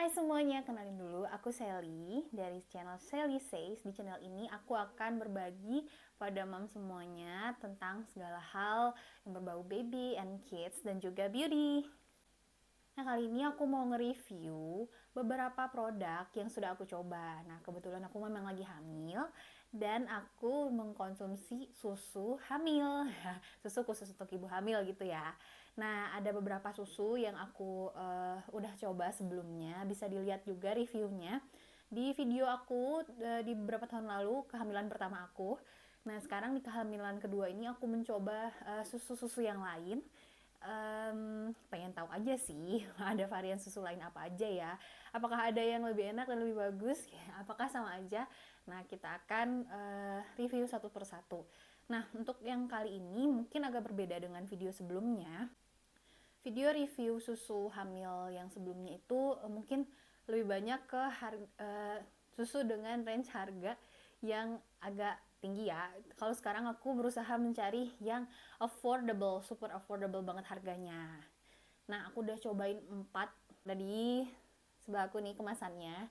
Hai semuanya, kenalin dulu, aku Sally dari channel Sally Says. Di channel ini aku akan berbagi pada mom semuanya tentang segala hal yang berbau baby and kids dan juga beauty. Nah, kali ini aku mau nge-review beberapa produk yang sudah aku coba. Nah, kebetulan aku memang lagi hamil dan aku mengkonsumsi susu hamil. Susu khusus untuk ibu hamil gitu ya. Nah, ada beberapa susu yang aku udah coba sebelumnya. Bisa dilihat juga reviewnya di video aku di beberapa tahun lalu, kehamilan pertama aku. Nah, sekarang di kehamilan kedua ini aku mencoba susu-susu yang lain. Pengen tahu aja sih ada varian susu lain apa aja ya, apakah ada yang lebih enak dan lebih bagus ya, apakah sama aja. Nah, kita akan review satu persatu. Nah, untuk yang kali ini mungkin agak berbeda dengan video sebelumnya. Video review susu hamil yang sebelumnya itu mungkin lebih banyak ke susu dengan range harga yang agak tinggi ya. Kalau sekarang aku berusaha mencari yang affordable, super affordable banget harganya. Nah, aku udah cobain 4 tadi sebelah aku nih kemasannya.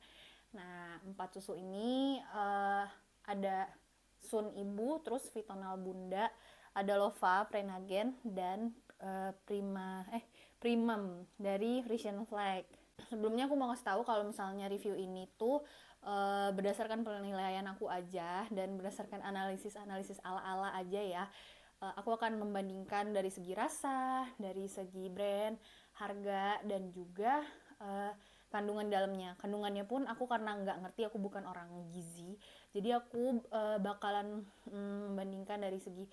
Nah, 4 susu ini ada Sun Ibu, terus Vitonal Bunda, ada Lova, Prenagen, dan Primum dari Frisian Flag. Sebelumnya aku mau ngasih tahu kalau misalnya review ini tuh berdasarkan penilaian aku aja dan berdasarkan analisis ala-ala aja ya. Aku akan membandingkan dari segi rasa, dari segi brand, harga, dan juga kandungan dalamnya. Kandungannya pun aku karena nggak ngerti, aku bukan orang gizi, jadi aku bakalan membandingkan dari segi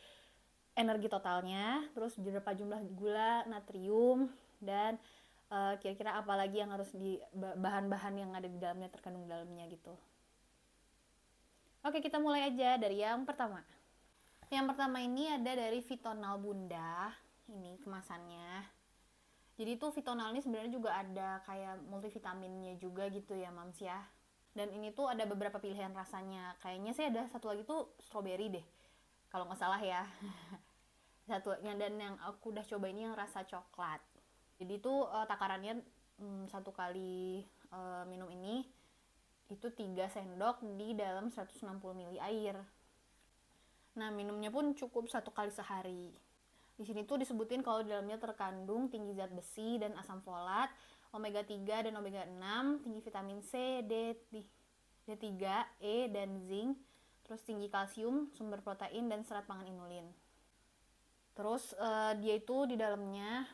energi totalnya, terus berapa jumlah gula, natrium, dan kira-kira apa lagi yang harus di bahan-bahan yang ada di dalamnya, terkandung dalamnya gitu. Oke, kita mulai aja dari yang pertama. Yang pertama ini ada dari Vitonal Bunda. Ini kemasannya. Jadi tuh Vitonal ini sebenarnya juga ada kayak multivitaminnya juga gitu ya, Mams ya. Dan ini tuh ada beberapa pilihan rasanya. Kayaknya sih ada satu lagi tuh strawberry deh, kalau nggak salah ya. Satunya, dan yang aku udah coba ini yang rasa coklat. Jadi tuh takarannya satu kali minum ini itu 3 sendok di dalam 160 ml air. Nah, minumnya pun cukup satu kali sehari. Di sini tuh disebutin kalau di dalamnya terkandung tinggi zat besi dan asam folat, omega 3 dan omega 6, tinggi vitamin C, D3, E, dan zinc, terus tinggi kalsium, sumber protein, dan serat pangan inulin. Terus dia itu di dalamnya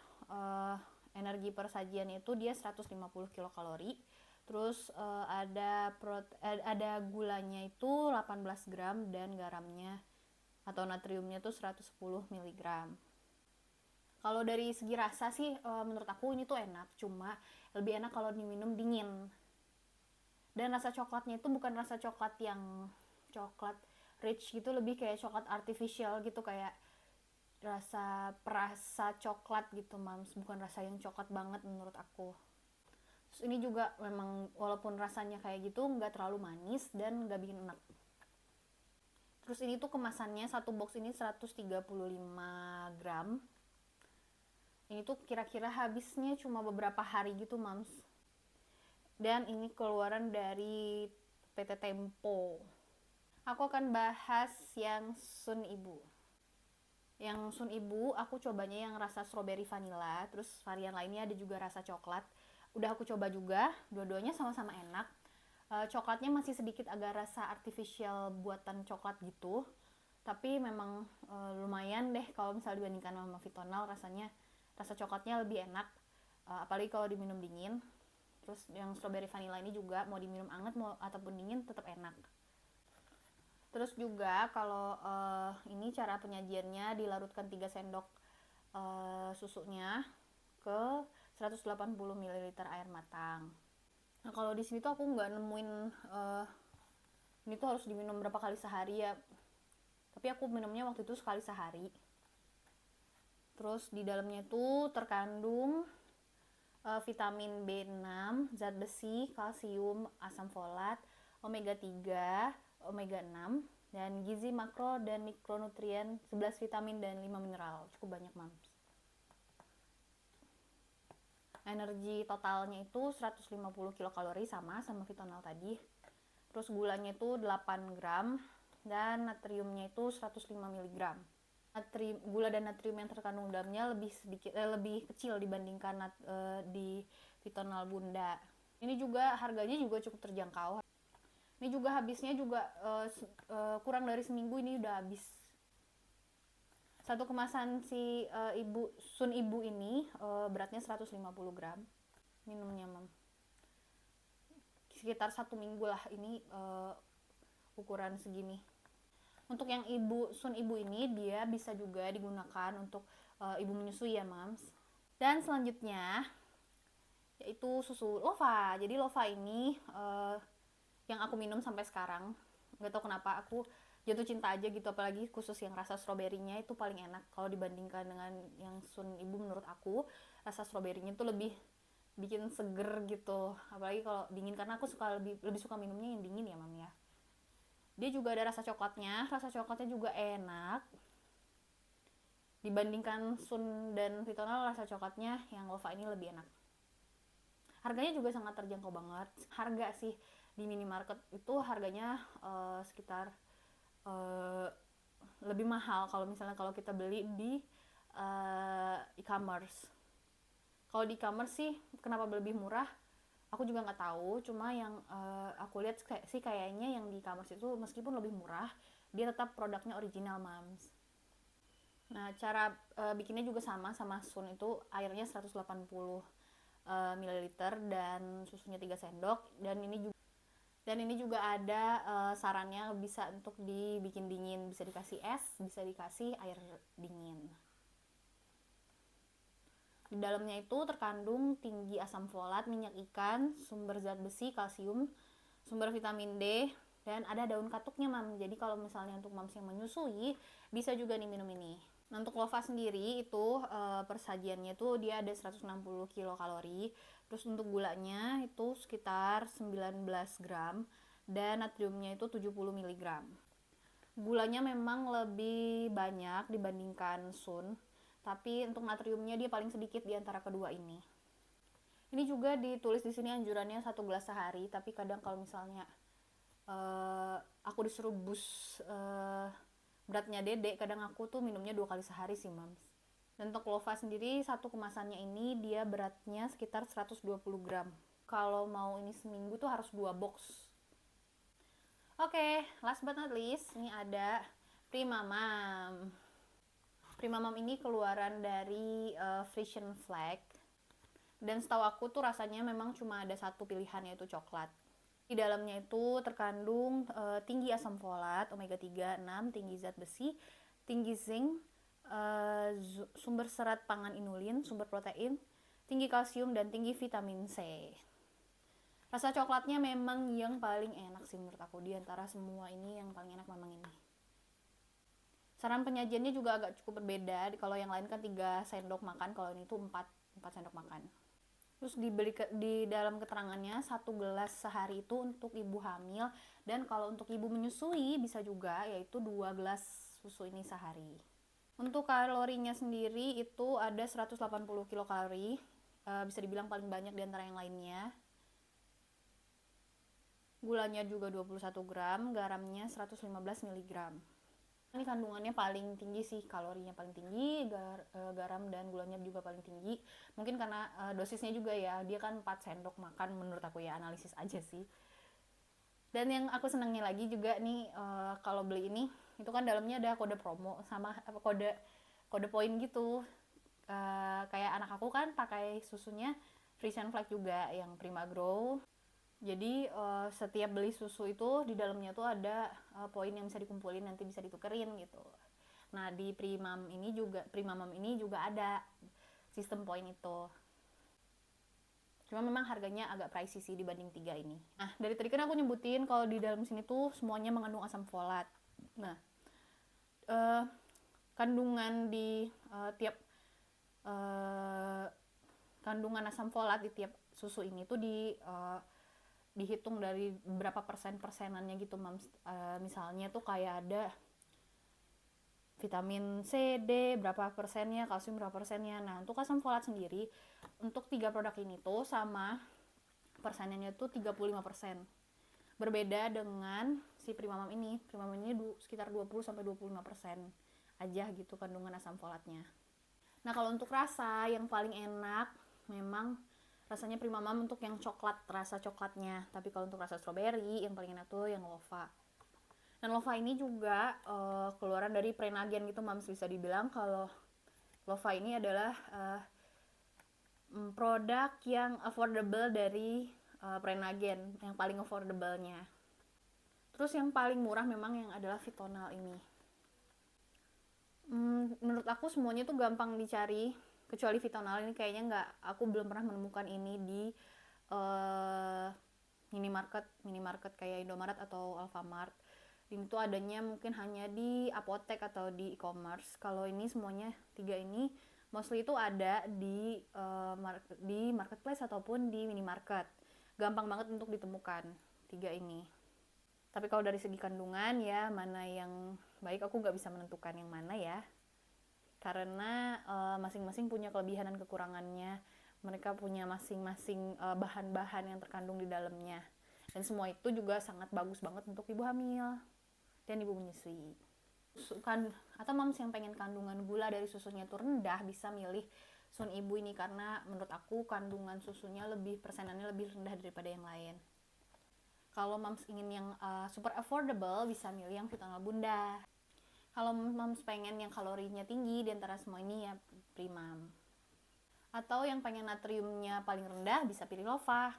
energi persajiannya itu dia 150 kilokalori. Terus ada gulanya itu 18 gram dan garamnya atau natriumnya tuh 110 mg. Kalau dari segi rasa sih menurut aku ini tuh enak, cuma lebih enak kalau diminum dingin. Dan rasa coklatnya itu bukan rasa coklat yang coklat rich gitu, lebih kayak coklat artificial gitu, kayak perasa coklat gitu, Mams, bukan rasa yang coklat banget menurut aku. Terus ini juga memang walaupun rasanya kayak gitu nggak terlalu manis dan nggak bikin enak. Terus ini tuh kemasannya satu box ini 135 gram. Ini tuh kira-kira habisnya cuma beberapa hari gitu, Mams. Dan ini keluaran dari PT Tempo. Aku akan bahas yang Sun Ibu. Yang Sun Ibu aku cobanya yang rasa strawberry vanilla, terus varian lainnya ada juga rasa coklat. Udah aku coba juga, dua-duanya sama-sama enak. Coklatnya masih sedikit agak rasa artificial buatan coklat gitu, tapi memang lumayan deh kalau misalnya dibandingkan sama Vitonal, rasanya rasa coklatnya lebih enak, apalagi kalau diminum dingin. Terus yang strawberry vanilla ini juga mau diminum anget mau ataupun dingin tetap enak. Terus juga kalau ini cara penyajiannya, dilarutkan 3 sendok susunya ke 180 ml air matang. Nah, kalau di sini tuh aku nggak nemuin ini tuh harus diminum berapa kali sehari ya. Tapi aku minumnya waktu itu sekali sehari. Terus di dalamnya tuh terkandung vitamin B6, zat besi, kalsium, asam folat, omega 3, omega 6, dan gizi makro dan mikronutrien, 11 vitamin dan 5 mineral. Cukup banyak, Mams. energi totalnya itu 150 kilokalori sama Vitonal tadi. Terus gulanya itu 8 gram dan natriumnya itu 105 mg. Gula dan natrium yang terkandung dalamnya lebih kecil dibandingkan di Vitonal Bunda. Ini juga harganya juga cukup terjangkau. Ini juga habisnya juga kurang dari seminggu ini udah habis. Satu kemasan si Sun Ibu ini beratnya 150 gram. Minumnya mam. Sekitar 1 minggu lah ini ukuran segini. Untuk yang Sun Ibu ini dia bisa juga digunakan untuk ibu menyusui ya mams. Dan selanjutnya yaitu susu Lova. Jadi Lova ini yang aku minum sampai sekarang. Gak tau kenapa aku jatuh cinta aja gitu, apalagi khusus yang rasa stroberinya itu paling enak kalau dibandingkan dengan yang Sun Ibu. Menurut aku rasa stroberinya itu lebih bikin seger gitu, apalagi kalau dingin, karena aku lebih suka minumnya yang dingin ya mam ya. Dia juga ada rasa coklatnya juga enak. Dibandingkan Sun dan Vitonal, rasa coklatnya yang Lova ini lebih enak. Harganya juga sangat terjangkau banget. Harga sih di minimarket itu harganya sekitar lebih mahal kalau misalnya kalau kita beli di e-commerce. Kalau di e-commerce sih kenapa lebih murah? Aku juga nggak tahu, cuma yang aku lihat sih kayaknya yang di e-commerce itu meskipun lebih murah, dia tetap produknya original mams. Nah, cara bikinnya juga sama Sun itu, airnya 180 ml dan susunya 3 sendok. Dan ini juga ada sarannya bisa untuk dibikin dingin, bisa dikasih es, bisa dikasih air dingin. Di dalamnya itu terkandung tinggi asam folat, minyak ikan, sumber zat besi, kalsium, sumber vitamin D, dan ada daun katuknya mam. Jadi kalau misalnya untuk mams yang menyusui bisa juga nih minum ini. Nah, untuk Lova sendiri itu persajiannya itu dia ada 160 kilokalori. Terus untuk gulanya itu sekitar 19 gram dan natriumnya itu 70 mg. Gulanya memang lebih banyak dibandingkan Sun, tapi untuk natriumnya dia paling sedikit di antara kedua ini. Ini juga ditulis di sini anjurannya 1 gelas sehari, tapi kadang kalau misalnya aku disuruh beratnya Dede, kadang aku tuh minumnya 2 kali sehari sih mams. Dan untuk Lova sendiri satu kemasannya ini dia beratnya sekitar 120 gram. Kalau mau ini seminggu tuh harus 2 box. Oke, last but not least, ini ada Primamam. Primamam ini keluaran dari Frisian Flag. Dan setahu aku tuh rasanya memang cuma ada satu pilihan, yaitu coklat. Di dalamnya itu terkandung tinggi asam folat, omega 3, 6, tinggi zat besi, tinggi zinc, sumber serat pangan inulin, sumber protein, tinggi kalsium, dan tinggi vitamin C. Rasa coklatnya memang yang paling enak sih menurut aku. Di antara semua ini yang paling enak memang ini. Saran penyajiannya juga agak cukup berbeda. Kalau yang lain kan 3 sendok makan, kalau ini tuh 4 sendok makan. Terus di dalam keterangannya 1 gelas sehari itu untuk ibu hamil, dan kalau untuk ibu menyusui bisa juga, yaitu 2 gelas susu ini sehari. Untuk kalorinya sendiri itu ada 180 kilokalori, bisa dibilang paling banyak di antara yang lainnya. Gulanya juga 21 gram, garamnya 115 mg. Ini kandungannya paling tinggi sih, kalorinya paling tinggi, garam dan gulanya juga paling tinggi. Mungkin karena dosisnya juga ya, dia kan 4 sendok makan menurut aku ya, analisis aja sih. Dan yang aku senangnya lagi juga nih, kalau beli ini, itu kan dalamnya ada kode promo sama kode poin gitu. Kayak anak aku kan pakai susunya Frisian Flag juga, yang Prima Grow. Jadi setiap beli susu itu di dalamnya tuh ada poin yang bisa dikumpulin, nanti bisa ditukerin gitu. Nah, di Primamam ini juga ada sistem poin itu. Cuma memang harganya agak pricey sih dibanding 3 ini. Nah, dari tadi kan aku nyebutin kalau di dalam sini tuh semuanya mengandung asam folat. Nah, kandungan di tiap kandungan asam folat di tiap susu ini tuh dihitung dari berapa persenannya gitu mams. Misalnya tuh kayak ada vitamin C, D, berapa persennya, kalsium berapa persennya. Nah, untuk asam folat sendiri, untuk 3 produk ini tuh sama persennya tuh 35%. Berbeda dengan si Primamam ini. Primamam ini sekitar 20-25% aja gitu kandungan asam folatnya. Nah, kalau untuk rasa yang paling enak memang rasanya Primamam untuk yang coklat, rasa coklatnya. Tapi kalau untuk rasa strawberry yang paling enak tuh yang Lova. Dan Lova ini juga keluaran dari Prenagen gitu, Mams, bisa dibilang kalau Lova ini adalah produk yang affordable dari Prenagen, yang paling affordable-nya. Terus yang paling murah memang yang adalah Vitonal ini. Menurut aku semuanya tuh gampang dicari, kecuali Vitonal ini kayaknya aku belum pernah menemukan ini di minimarket kayak Indomaret atau Alfamart. Ini tuh adanya mungkin hanya di apotek atau di e-commerce. Kalau ini semuanya 3 ini mostly itu ada di marketplace ataupun di minimarket. Gampang banget untuk ditemukan 3 ini. Tapi kalau dari segi kandungan ya mana yang baik aku nggak bisa menentukan yang mana ya. Karena masing-masing punya kelebihan dan kekurangannya. Mereka punya masing-masing bahan-bahan yang terkandung di dalamnya. Dan semua itu juga sangat bagus banget untuk ibu hamil dan ibu menyusui. Atau moms yang pengen kandungan gula dari susunya itu rendah bisa milih Sun Ibu ini, karena menurut aku kandungan susunya persenannya lebih rendah daripada yang lain. Kalau moms ingin yang super affordable bisa milih yang Vitonal Bunda. Kalau moms pengen yang kalorinya tinggi di antara semua ini ya Primam. Atau yang pengen natriumnya paling rendah bisa pilih Lova.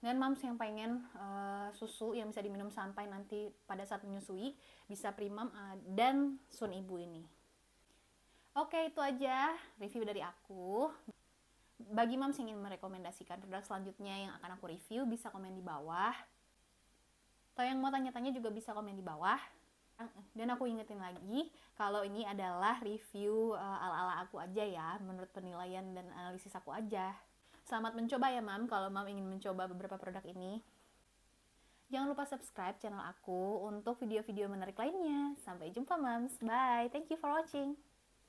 Dan moms yang pengen susu yang bisa diminum sampai nanti pada saat menyusui bisa Primam dan Sun Ibu ini. Oke, itu aja review dari aku. Bagi moms yang ingin merekomendasikan produk selanjutnya yang akan aku review bisa komen di bawah. Atau yang mau tanya-tanya juga bisa komen di bawah. Dan aku ingetin lagi kalau ini adalah review ala-ala aku aja ya, menurut penilaian dan analisis aku aja. Selamat mencoba ya Mam, kalau Mam ingin mencoba beberapa produk ini. Jangan lupa subscribe channel aku untuk video-video menarik lainnya. Sampai jumpa Mams, bye, thank you for watching.